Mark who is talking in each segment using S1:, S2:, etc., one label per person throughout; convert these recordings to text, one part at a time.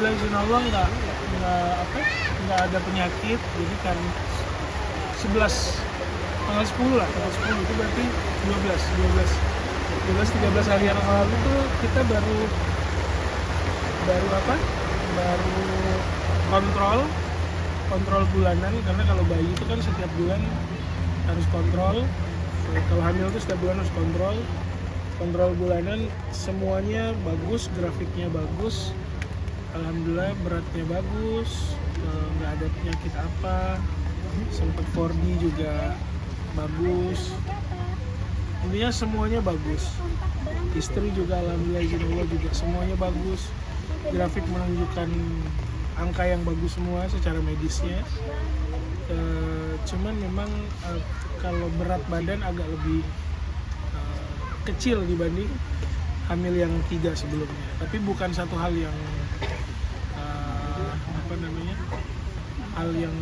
S1: alhamdulillah izin Allah nggak ada penyakit. Jadi kan 11 tanggal 10 lah, tanggal 10 itu berarti 13 hari yang lalu tuh kita baru kontrol bulanan, karena kalau bayi itu kan setiap bulan harus kontrol. Kalau hamil itu setiap bulan harus kontrol bulanan. Semuanya bagus, grafiknya bagus, alhamdulillah beratnya bagus, nggak ada penyakit apa, sempat 4D juga bagus, intinya semuanya bagus. Istri juga alhamdulillah izin Allah juga semuanya bagus, grafik menunjukkan angka yang bagus semua secara medisnya. Cuman memang kalau berat badan agak lebih kecil dibanding hamil yang 3 sebelumnya, tapi bukan satu hal yang hal yang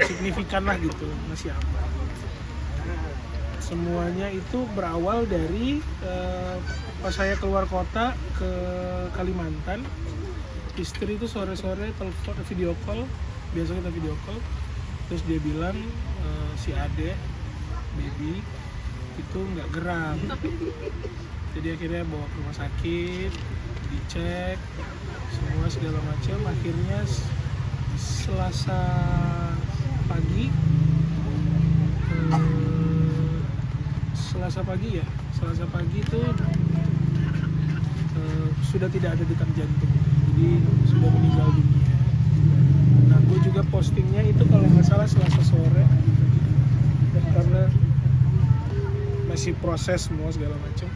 S1: signifikan lah gitu, masih aman. Semuanya itu berawal dari pas saya keluar kota ke Kalimantan. Istri itu sore-sore telepon, video call, biasa kita video call, terus dia bilang si Ade, baby itu nggak gerak. Jadi akhirnya bawa ke rumah sakit, dicek semua segala macam. Akhirnya Selasa pagi itu sudah tidak ada detak jantung, jadi sudah meninggal dunia. Nah, gue juga postingnya itu kalau nggak salah Selasa sore, dan karena masih proses semua segala macam.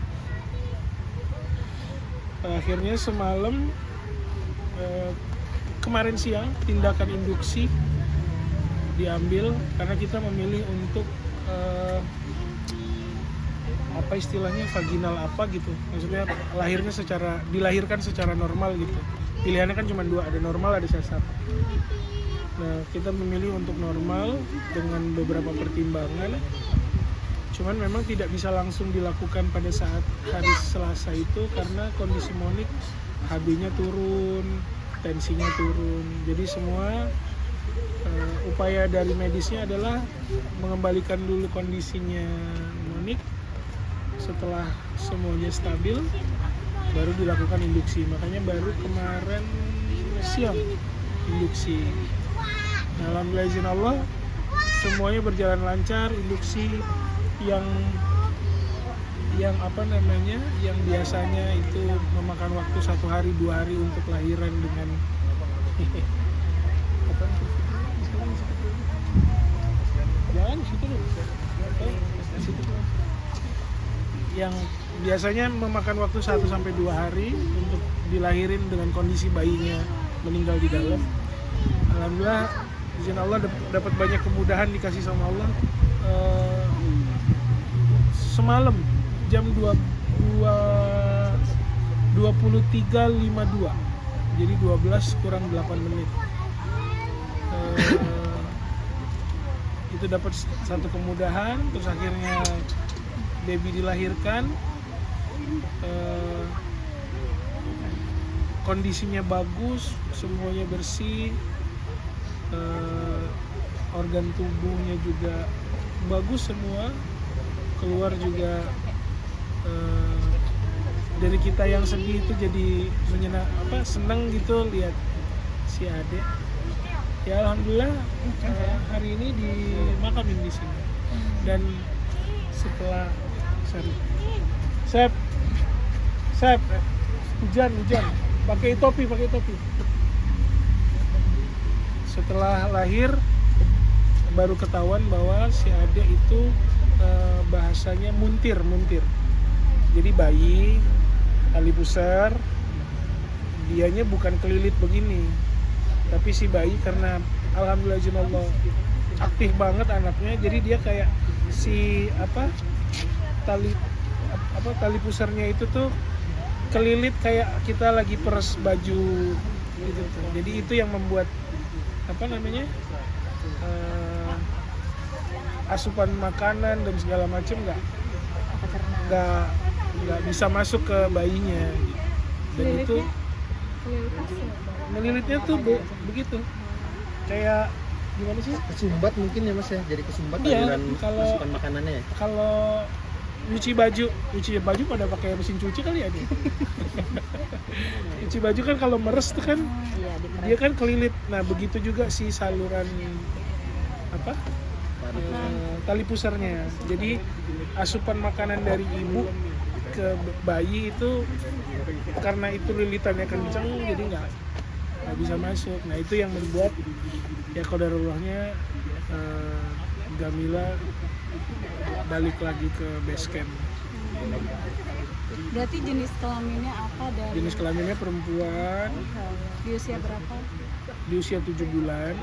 S1: Akhirnya semalam kemarin siang tindakan induksi diambil karena kita memilih untuk apa istilahnya vaginal apa gitu, maksudnya dilahirkan secara normal gitu. Pilihannya kan cuma 2, ada normal ada sesar. Nah, kita memilih untuk normal dengan beberapa pertimbangan. Cuman memang tidak bisa langsung dilakukan pada saat hari Selasa itu karena kondisi Monik HB-nya turun, tensinya turun. Jadi semua upaya dari medisnya adalah mengembalikan dulu kondisinya Monik. Setelah semuanya stabil, baru dilakukan induksi. Makanya baru kemarin siang induksi. Nah, alhamdulillah izin Allah semuanya berjalan lancar. Induksi yang biasanya itu memakan waktu 1 hari 2 hari untuk lahiran dengan jangan situ loh. Yang biasanya memakan waktu 1-2 hari untuk dilahirin dengan kondisi bayinya meninggal di dalam. Alhamdulillah izin Allah dapat banyak kemudahan dikasih sama Allah. Semalam jam 23.52, jadi 12 kurang 8 menit itu dapat satu kemudahan. Terus akhirnya baby dilahirkan, kondisinya bagus, semuanya bersih, organ tubuhnya juga bagus semua, keluar juga. Dari kita yang sedih itu jadi senang gitu lihat si Ade. Ya alhamdulillah hari ini dimakamin di sini. Dan setelah Sep, hujan, pakai topi. Setelah lahir baru ketahuan bahwa si Ade itu bahasanya muntir. Jadi bayi tali pusar, dianya bukan kelilit begini, tapi si bayi karena alhamdulillah izin Allah aktif banget anaknya, jadi dia kayak tali pusarnya itu tuh kelilit kayak kita lagi peres baju gitu tuh. Jadi itu yang membuat asupan makanan dan segala macam nggak bisa masuk ke bayinya. Dan itu Melilitnya tuh begitu. Kayak gimana sih?
S2: Kesumbat mungkin ya Mas ya, jadi kesumbat
S1: Iya,
S2: aliran masukan makanannya ya.
S1: Kalau nyuci baju pada pakai mesin cuci kali ya dia. Cuci baju kan kalau meres tuh kan dia kan kelilit. Nah begitu juga si saluran tali pusarnya. Jadi asupan makanan dari ibu ke bayi itu karena itu lilitannya kencang jadi nggak bisa masuk. Nah itu yang membuat ya qadarullah-nya Gamila balik lagi ke base camp.
S3: Berarti jenis kelaminnya apa dan
S1: Jenis kelaminnya perempuan,
S3: di usia berapa?
S1: di usia 7 bulan.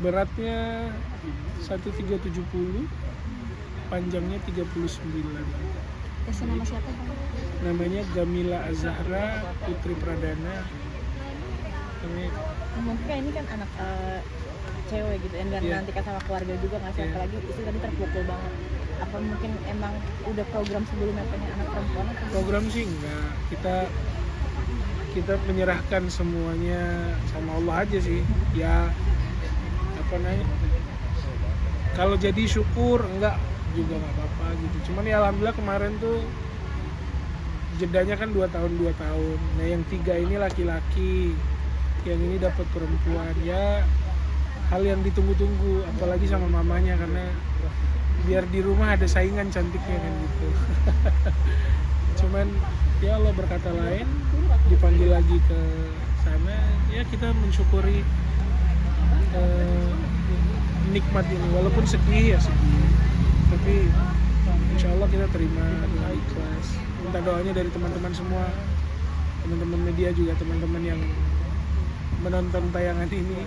S1: Beratnya 1370, panjangnya 39.
S3: Kasih nama siapa Bang?
S1: Namanya Gamila Azahra Putri Pradana. Ini
S4: Mungkin ini kan anak cewek gitu dan nanti kan sama keluarga juga nggak sih, apalagi istri tadi terpukul banget. Apa mungkin emang udah program sebelumnya pengen anak perempuan atau
S1: program sih enggak, kita menyerahkan semuanya sama Allah aja sih. Ya apa namanya, kalau jadi syukur, enggak juga nggak apa-apa gitu. Cuman ya alhamdulillah kemarin tuh jedanya kan 2 tahun. Nah yang 3 ini laki-laki, yang ini dapat perempuan. Ya hal yang ditunggu-tunggu, apalagi sama mamanya, karena biar di rumah ada saingan cantiknya kan gitu. Cuman ya Allah berkata lain, dipanggil lagi ke sana, ya kita mensyukuri nikmat ini, walaupun sedih ya sedih, tapi insya Allah kita terima dengan ikhlas. Minta doanya dari teman-teman semua, teman-teman media juga, teman-teman yang menonton tayangan ini,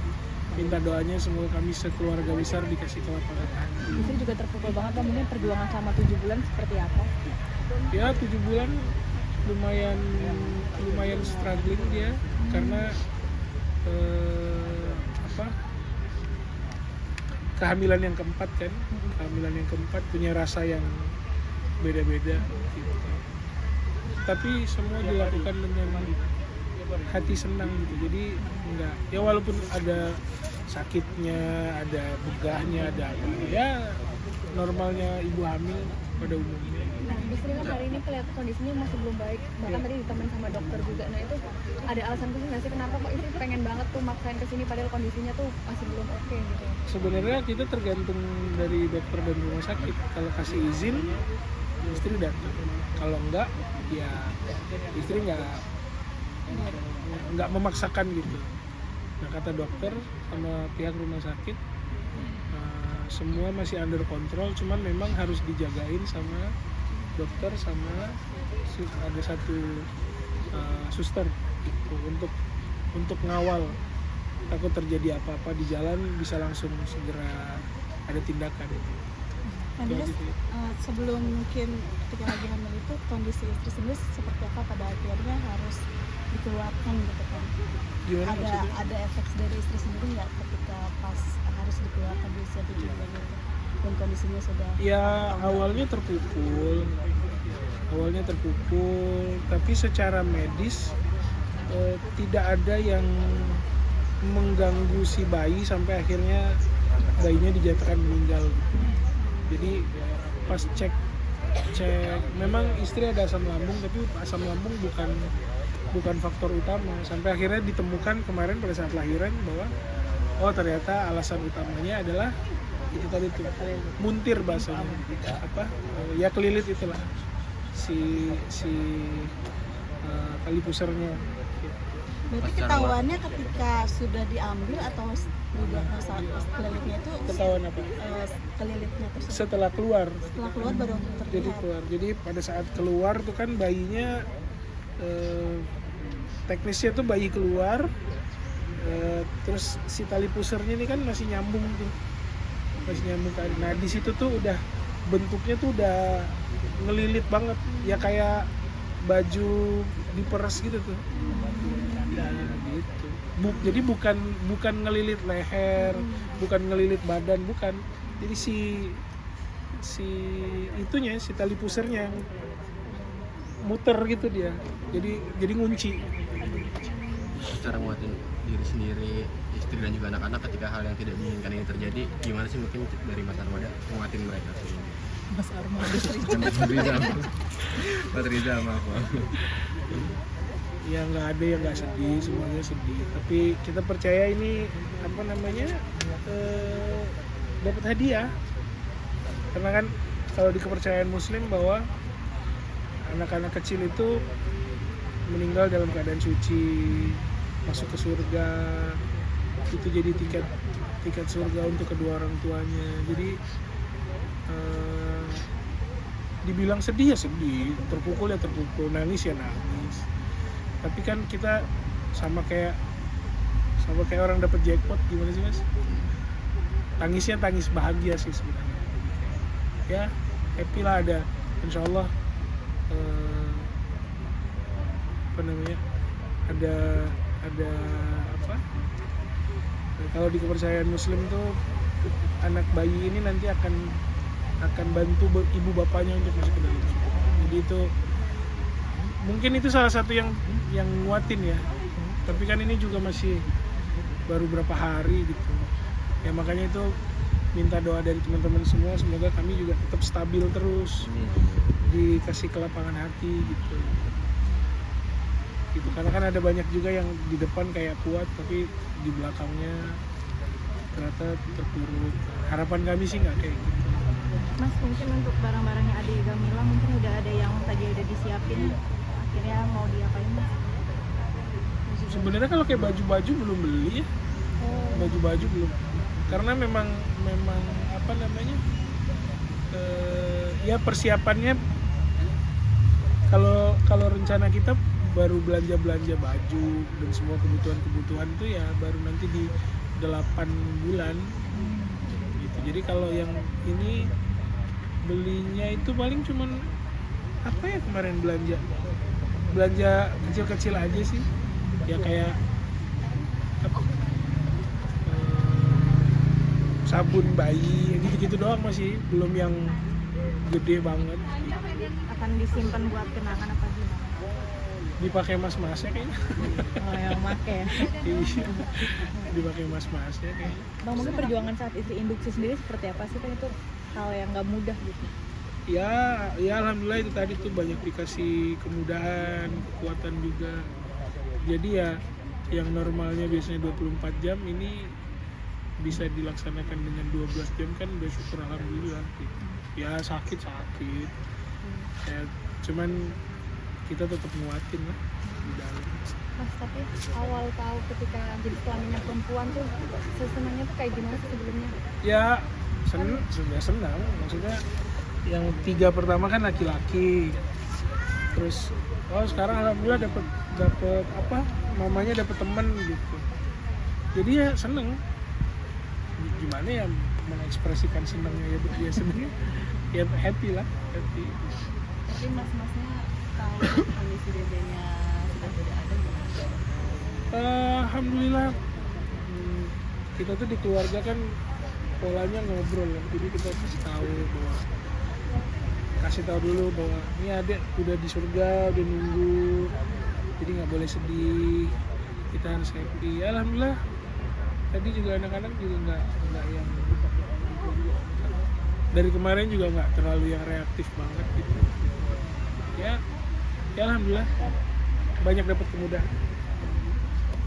S1: minta doanya semoga kami sekeluarga besar dikasih kelapangan hati.
S4: istri juga terpukul banget kan, mungkin perjuangan sama 7 bulan seperti apa?
S1: Ya 7 bulan lumayan struggling dia, karena kehamilan yang keempat kan, punya rasa yang beda-beda gitu. Tapi semua dilakukan dengan hati senang gitu. Jadi enggak, ya walaupun ada sakitnya, ada begahnya, ada apa, ya normalnya ibu hamil pada umumnya.
S3: Nah, istri kan hari ini kelihatan kondisinya masih belum baik, bahkan tadi ditemenin sama dokter juga. Nah itu ada alasan khusus nggak sih kenapa kok istri pengen banget tuh maksain kesini padahal kondisinya tuh masih belum oke gitu?
S1: Sebenarnya kita tergantung dari dokter dan rumah sakit. Kalau kasih izin, istri datang. Kalau enggak, ya istri nggak memaksakan gitu. Nah kata dokter sama pihak rumah sakit, semua masih under control, cuman memang harus dijagain sama dokter sama ada satu suster gitu, untuk ngawal, takut terjadi apa-apa di jalan bisa langsung segera ada tindakan.
S3: Nah, sebelum mungkin ketika lagi hamil itu kondisi istri sendiri seperti apa pada akhirnya harus dikeluarkan gitu kan?
S1: Gimana maksudnya?
S3: Ada efek dari istri sendiri nggak ketika pas harus dikeluarkan di usia 7 bulan itu dan kondisinya sudah?
S1: Ya awalnya terpukul, tapi secara medis tidak ada yang mengganggu si bayi sampai akhirnya bayinya dijatuhkan meninggal. Jadi pas cek memang istri ada asam lambung, tapi asam lambung bukan faktor utama, sampai akhirnya ditemukan kemarin pada saat lahiran bahwa oh ternyata alasan utamanya adalah itu tadi tuh muntir bahasanya, ya kelilit itulah si tali pusarnya.
S3: Berarti ketahuannya ketika sudah diambil atau didiagnosa kelilitnya itu
S1: Ketahuan apa?
S3: Kelilitnya tersebut
S1: Setelah keluar
S3: baru terlihat.
S1: Jadi pada saat keluar tuh kan bayinya teknisnya tuh bayi keluar, terus si tali pusarnya ini kan masih nyambung kan. Nah di situ tuh udah bentuknya tuh udah ngelilit banget, ya kayak baju diperes gitu tuh. Nah, gitu. Jadi bukan ngelilit leher, bukan ngelilit badan, bukan. Jadi si itunya, si tali pusarnya muter gitu dia, jadi ngunci.
S2: Cara nguatin diri sendiri, istri dan juga anak-anak ketika hal yang tidak diinginkan ini terjadi, gimana sih mungkin dari Mas Armada nguatin mereka?
S4: Mas Armada
S2: Mas Riza sama aku.
S1: Ya nggak ada yang nggak sedih, semuanya sedih. Tapi kita percaya ini apa namanya dapat hadiah. Karena kan kalau di kepercayaan Muslim bahwa anak-anak kecil itu meninggal dalam keadaan suci, masuk ke surga, itu jadi tiket surga untuk kedua orang tuanya. Jadi dibilang sedih ya sedih, terpukul ya terpukul, nangis ya nangis. Tapi kan kita sama kayak orang dapat jackpot, gimana sih Mas? Tangisnya tangis bahagia sih sebenarnya. Ya happy lah, ada insya Allah apa namanya, ada apa, kalau di kepercayaan Muslim tuh anak bayi ini nanti akan bantu ibu bapaknya untuk masuk ke dalam surga. Jadi itu mungkin itu salah satu yang nguatin ya. Tapi kan ini juga masih baru berapa hari gitu ya, makanya itu minta doa dari teman-teman semua, semoga kami juga tetap stabil terus, dikasih kelapangan hati gitu. Karena kan ada banyak juga yang di depan kayak kuat tapi di belakangnya ternyata terpuruk. Harapan kami sih nggak kayak gitu.
S4: Mas, mungkin untuk barang-barangnya adik Gamila mungkin udah ada yang tadi udah disiapin, akhirnya mau diapain Mas?
S1: Sebenarnya kalau kayak baju-baju belum beli ya. Baju-baju belum, karena memang apa namanya, ya persiapannya kalau rencana kita baru belanja baju dan semua kebutuhan itu ya baru nanti di 8 bulan gitu. Jadi kalau yang ini belinya itu paling cuman apa ya, kemarin belanja kecil-kecil aja sih ya, kayak apa, sabun bayi gitu-gitu doang, masih belum yang gede banget gitu.
S4: Akan disimpan buat kenangan apa gimana?
S1: Dipakai mas-masnya kayaknya.
S4: Oh, yang make ya?
S1: Iya, dipakai mas-masnya kayaknya.
S4: Bang, mungkin perjuangan saat istri induksi sendiri seperti apa sih? Kan itu hal yang gak mudah gitu.
S1: Ya alhamdulillah itu tadi tuh banyak dikasih kemudahan, kekuatan juga. Jadi ya yang normalnya biasanya 24 jam ini bisa dilaksanakan dengan 12 jam kan udah syukur alhamdulillah gitu. Ya sakit ya, cuman kita tetap nguatin lah di dalam.
S3: Mas, tapi awal tahu ketika jadi kelaminnya perempuan tuh senangnya tuh kayak gimana sih sebelumnya?
S1: Ya senang, maksudnya yang 3 pertama kan laki-laki, terus sekarang alhamdulillah dapat apa, mamanya dapat teman gitu, jadi ya seneng. Gimana ya mengekspresikan senangnya ya seneng ya, happy.
S4: Tapi mas-masnya tahu kondisi dedenya sudah tidak ada gimana?
S1: Alhamdulillah, kita tuh di keluarga kan polanya ngobrol ya, jadi kita kasih tahu dulu bahwa ini adik udah di surga, udah nunggu, jadi nggak boleh sedih, kita harus happy. Alhamdulillah tadi juga anak-anak juga nggak yang dari kemarin juga nggak terlalu yang reaktif banget gitu ya alhamdulillah banyak dapat kemudahan.